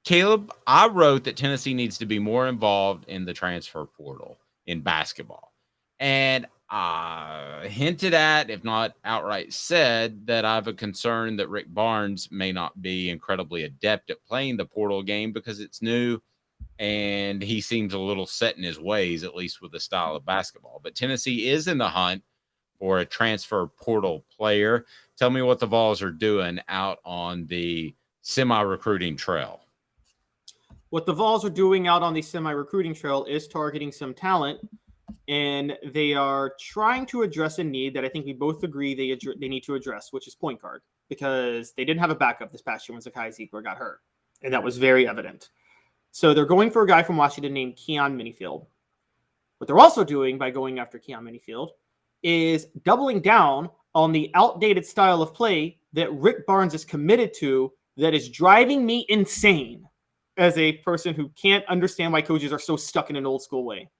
Caleb, I wrote that Tennessee needs to be more involved in the transfer portal in basketball. And I hinted at, if not outright said, that I have a concern that Rick Barnes may not be incredibly adept at playing the portal game because it's new and he seems a little set in his ways, at least with the style of basketball. But Tennessee is in the hunt for a transfer portal player. Tell me what the Vols are doing out on the semi-recruiting trail. What the Vols are doing out on the semi-recruiting trail is targeting some talent, and they are trying to address a need that I think we both agree they need to address, which is point guard, because they didn't have a backup this past year when Zakai Ziegler got hurt, and that was very evident. So they're going for a guy from Washington named Keyon Menifield. What they're also doing by going after Keyon Menifield is doubling down on the outdated style of play that Rick Barnes is committed to that is driving me insane as a person who can't understand why coaches are so stuck in an old school way.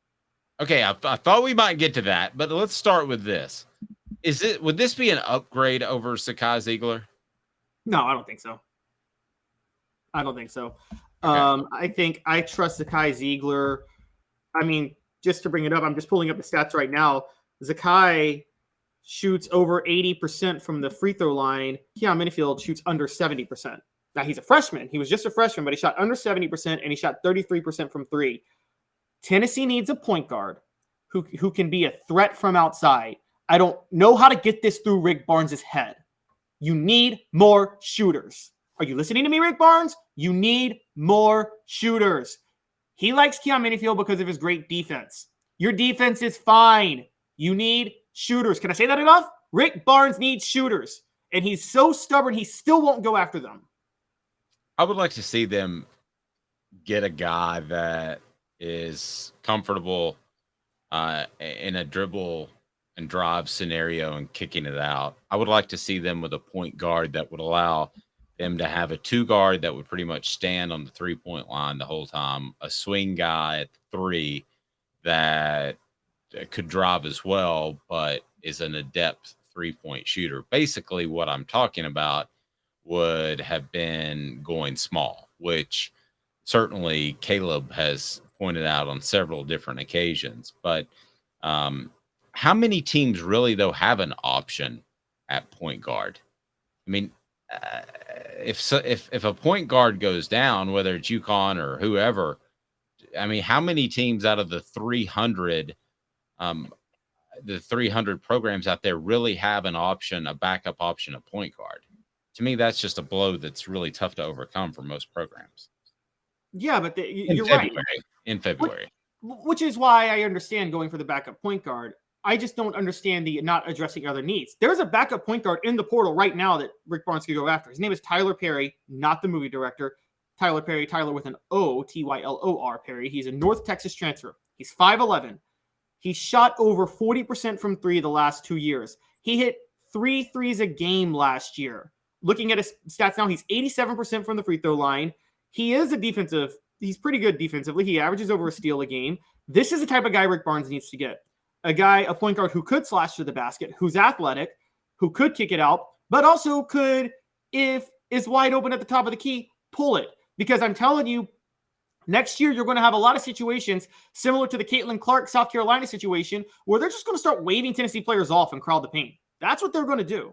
Okay, I thought we might get to that, but let's start with this. Would this be an upgrade over Zakai Ziegler? No, I don't think so. Okay. I trust Zakai Ziegler. I mean, just to bring it up, I'm just pulling up the stats right now. Zakai shoots over 80% from the free throw line. Keyon Menifield shoots under 70%. Now, he's a freshman. He was just a freshman, but he shot under 70%, and he shot 33% from three. Tennessee needs a point guard who can be a threat from outside. I don't know how to get this through Rick Barnes' head. You need more shooters. Are you listening to me, Rick Barnes? You need more shooters. He likes Keyon Menifield because of his great defense. Your defense is fine. You need shooters. Can I say that enough? Rick Barnes needs shooters, and he's so stubborn he still won't go after them. I would like to see them get a guy that is comfortable in a dribble and drive scenario and kicking it out. I would like to see them with a point guard that would allow them to have a two guard that would pretty much stand on the 3-point line the whole time, a swing guy at 3 that could drive as well, but is an adept 3-point shooter. Basically, what I'm talking about would have been going small, which certainly Caleb has pointed out on several different occasions. But how many teams really, though, have an option at point guard? I mean, if a point guard goes down, whether it's UConn or whoever, I mean, how many teams out of the 300 programs out there really have an option, a backup option, a point guard? To me, that's just a blow that's really tough to overcome for most programs. Yeah, but you're right. In February. Which is why I understand going for the backup point guard. I just don't understand the not addressing other needs. There's a backup point guard in the portal right now that Rick Barnes could go after. His name is Tyler Perry, not the movie director. Tyler Perry, Tyler with an O, Tylor Perry. He's a North Texas transfer. He's 5'11". He shot over 40% from three the last 2 years. He hit 3 threes a game last year. Looking at his stats now, he's 87% from the free throw line. He's pretty good defensively. He averages over a steal a game. This is the type of guy Rick Barnes needs to get. A point guard who could slash to the basket, who's athletic, who could kick it out, but also could, if is wide open at the top of the key, pull it. Because I'm telling you, next year you're going to have a lot of situations similar to the Caitlin Clark South Carolina situation where they're just going to start waving Tennessee players off and crowd the paint. That's what they're going to do.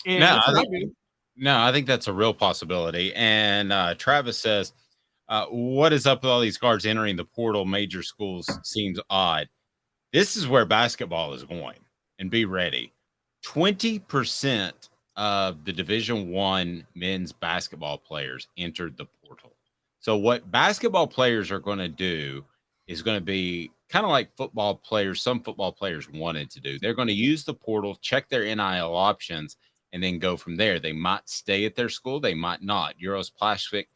And I think that's a real possibility. And Travis says, what is up with all these guards entering the portal? Major schools seems odd. This is where basketball is going, and be ready. 20% of the Division I men's basketball players entered the portal. So what basketball players are going to do is going to be kind of like football players. Some football players wanted to do. They're going to use the portal, check their NIL options, and then go from there. They might stay at their school. They might not. Euros Plastic,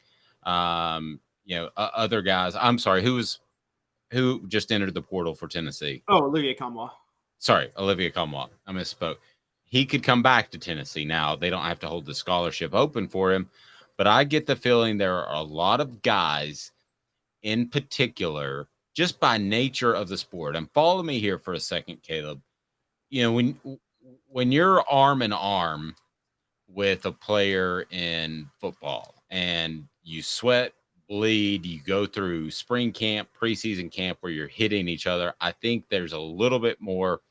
other guys. I'm sorry, who just entered the portal for Tennessee? Oh, Olivier Kamwa. Sorry, Olivier Kamwa. I misspoke. He could come back to Tennessee now. They don't have to hold the scholarship open for him. But I get the feeling there are a lot of guys in particular, just by nature of the sport. And follow me here for a second, Caleb. You know, when you're arm in arm with a player in football and you sweat lead. You go through spring camp, preseason camp where you're hitting each other. I think there's a little bit more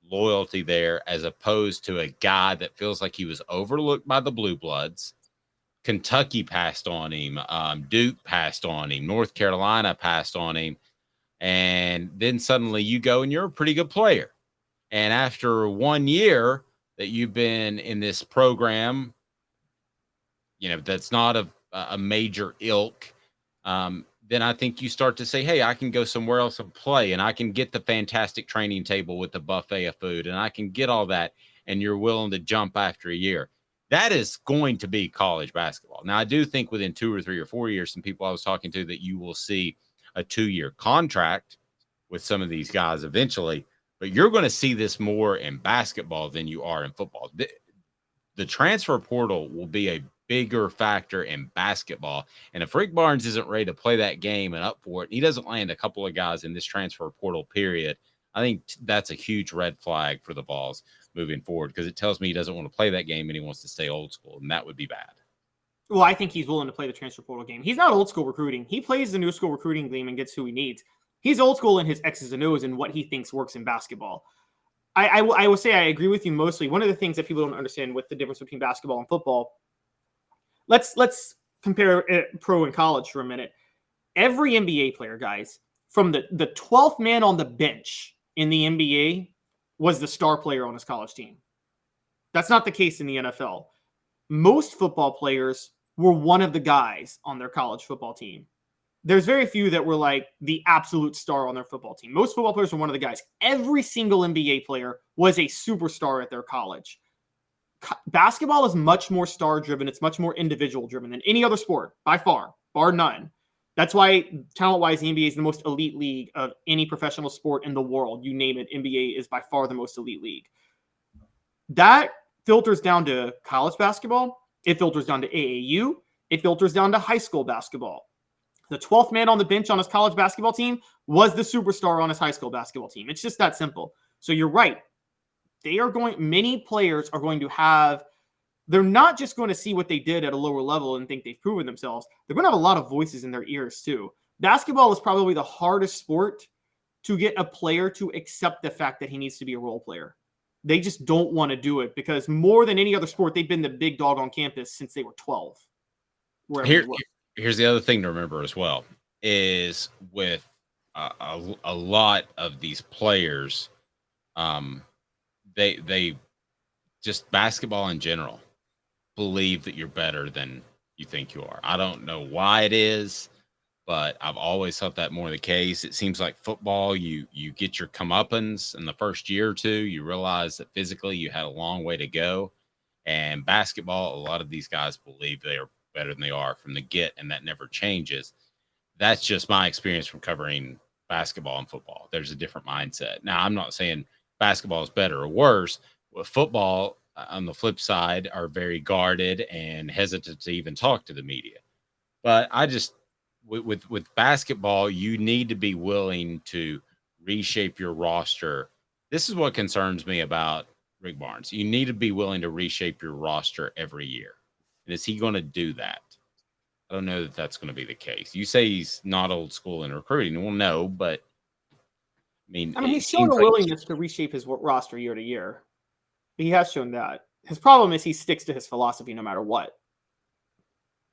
loyalty there as opposed to a guy that feels like he was overlooked by the Blue Bloods. Kentucky passed on him. Duke passed on him. North Carolina passed on him. And then suddenly you go and you're a pretty good player. And after 1 year that you've been in this program, that's not a major ilk, then I think you start to say, hey, I can go somewhere else and play, and I can get the fantastic training table with the buffet of food, and I can get all that, and you're willing to jump after a year. That is going to be college basketball. Now, I do think within 2 or 3 or 4 years, some people I was talking to, that you will see a 2-year contract with some of these guys eventually, but you're going to see this more in basketball than you are in football. The transfer portal will be a bigger factor in basketball. And if Rick Barnes isn't ready to play that game and up for it, and he doesn't land a couple of guys in this transfer portal period, I think that's a huge red flag for the Vols moving forward, because it tells me he doesn't want to play that game and he wants to stay old school, and that would be bad. Well, I think he's willing to play the transfer portal game. He's not old school recruiting. He plays the new school recruiting game and gets who he needs. He's old school in his X's and O's and what he thinks works in basketball. I will say I agree with you mostly. One of the things that people don't understand with the difference between basketball and football, let's compare pro and college for a minute. Every NBA player, guys, from the 12th man on the bench in the NBA was the star player on his college team. That's not the case in the NFL. Most football players were one of the guys on their college football team. There's very few that were like the absolute star on their football team. Most football players were one of the guys. Every single NBA player was a superstar at their college. Basketball is much more star driven. It's much more individual driven than any other sport by far, bar none. That's why talent wise, the NBA is the most elite league of any professional sport in the world. You name it, NBA is by far the most elite league. That filters down to college basketball. It filters down to AAU. It filters down to high school basketball. The 12th man on the bench on his college basketball team was the superstar on his high school basketball team. It's just that simple. So you're right. Many players are going to have, they're not just going to see what they did at a lower level and think they've proven themselves. They're going to have a lot of voices in their ears too. Basketball is probably the hardest sport to get a player to accept the fact that he needs to be a role player. They just don't want to do it because more than any other sport, they've been the big dog on campus since they were 12. Here's the other thing to remember as well, is with a lot of these players, they just, basketball in general, believe that you're better than you think you are. I don't know why it is, but I've always thought that more the case. It seems like football, you get your comeuppance in the first year or two. You realize that physically you had a long way to go. And basketball, a lot of these guys believe they are better than they are from the get, and that never changes. That's just my experience from covering basketball and football. There's a different mindset. Now, I'm not saying basketball is better or worse. With football, on the flip side, are very guarded and hesitant to even talk to the media. But I just, with basketball, you need to be willing to reshape your roster. This is what concerns me about Rick Barnes. You need to be willing to reshape your roster every year. And is he going to do that? I don't know that that's going to be the case. You say he's not old school in recruiting. Well, no, but I mean, he's shown a willingness to reshape his roster year to year. He has shown that. His problem is he sticks to his philosophy no matter what.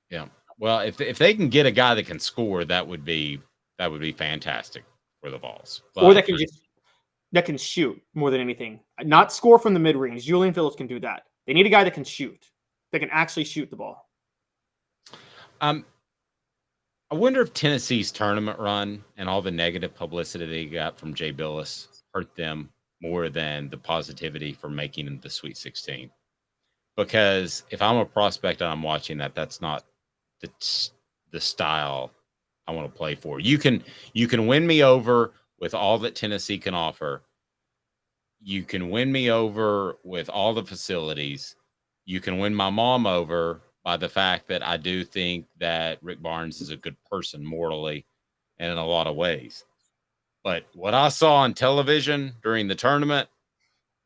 Yeah. Well, if they can get a guy that can score, that would be fantastic for the Vols. Or that can shoot more than anything. Not score from the mid range. Julian Phillips can do that. They need a guy that can shoot. That can actually shoot the ball. I wonder if Tennessee's tournament run and all the negative publicity they got from Jay Billis hurt them more than the positivity for making the Sweet 16. Because if I'm a prospect and I'm watching that, that's not the style I want to play for. You can win me over with all that Tennessee can offer. You can win me over with all the facilities. You can win my mom over by the fact that I do think that Rick Barnes is a good person morally and in a lot of ways. But what I saw on television during the tournament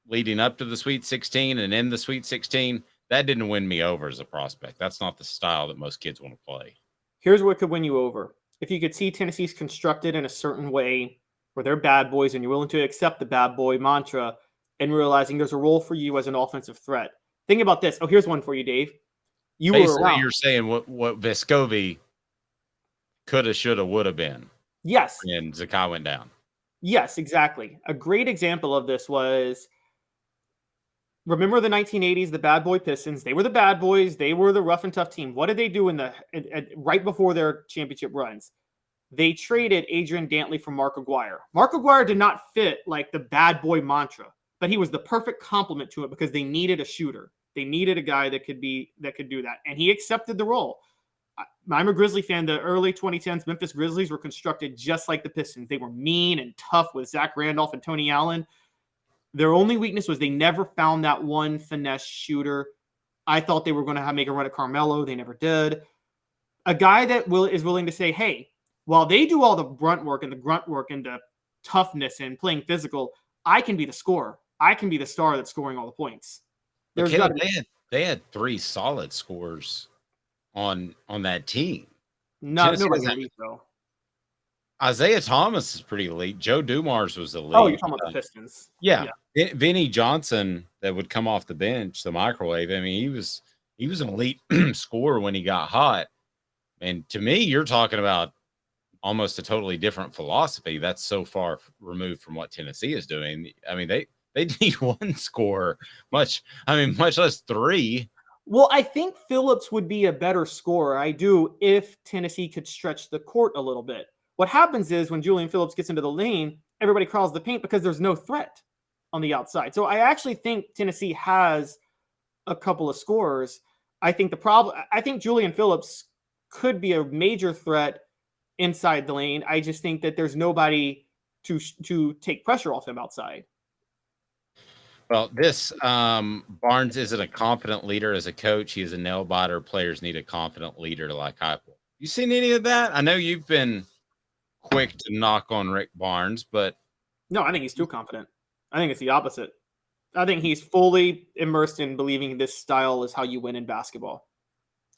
leading up to the Sweet 16 and in the Sweet 16, that didn't win me over as a prospect. That's not the style that most kids want to play. Here's what could win you over. If you could see Tennessee's constructed in a certain way where they're bad boys and you're willing to accept the bad boy mantra and realizing there's a role for you as an offensive threat. Think about this. Oh, here's one for you, Dave. You were Basically, around. you're saying what Vescovi coulda, shoulda, woulda been. Yes. And Zakai went down. Yes, exactly. A great example of this was, remember the 1980s, the bad boy Pistons. They were the bad boys. They were the rough and tough team. What did they do right before their championship runs? They traded Adrian Dantley for Mark Aguirre. Mark Aguirre did not fit like the bad boy mantra, but he was the perfect complement to it because they needed a shooter. They needed a guy that could do that, and he accepted the role. I'm a Grizzly fan. The early 2010s Memphis Grizzlies were constructed just like the Pistons. They were mean and tough with Zach Randolph and Tony Allen. Their only weakness was they never found that one finesse shooter. I thought they were going to make a run at Carmelo. They never did. A guy that is willing to say, hey, while they do all the grunt work and the toughness and playing physical, I can be the scorer. I can be the star that's scoring all the points. They had 3 solid scorers on that team. Nobody elite, though. Isaiah Thomas is pretty elite. Joe Dumars was elite. Oh, you're talking about the Pistons. Yeah. Vinny Johnson that would come off the bench, the microwave. I mean, he was an elite scorer when he got hot. And to me, you're talking about almost a totally different philosophy. That's so far removed from what Tennessee is doing. I mean, they need one scorer, much less 3. Well, I think Phillips would be a better scorer. I do, if Tennessee could stretch the court a little bit. What happens is when Julian Phillips gets into the lane, everybody crowds the paint because there's no threat on the outside. So I actually think Tennessee has a couple of scorers. I think Julian Phillips could be a major threat inside the lane. I just think that there's nobody to take pressure off him outside. Well, this Barnes isn't a confident leader as a coach. He is a nail biter. Players need a confident leader like Heupel. You seen any of that? I know you've been quick to knock on Rick Barnes, but no, I think he's too confident. I think it's the opposite. I think he's fully immersed in believing this style is how you win in basketball.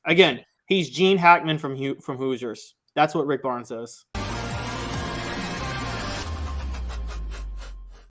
Again, he's Gene Hackman from Hoosiers. That's what Rick Barnes says.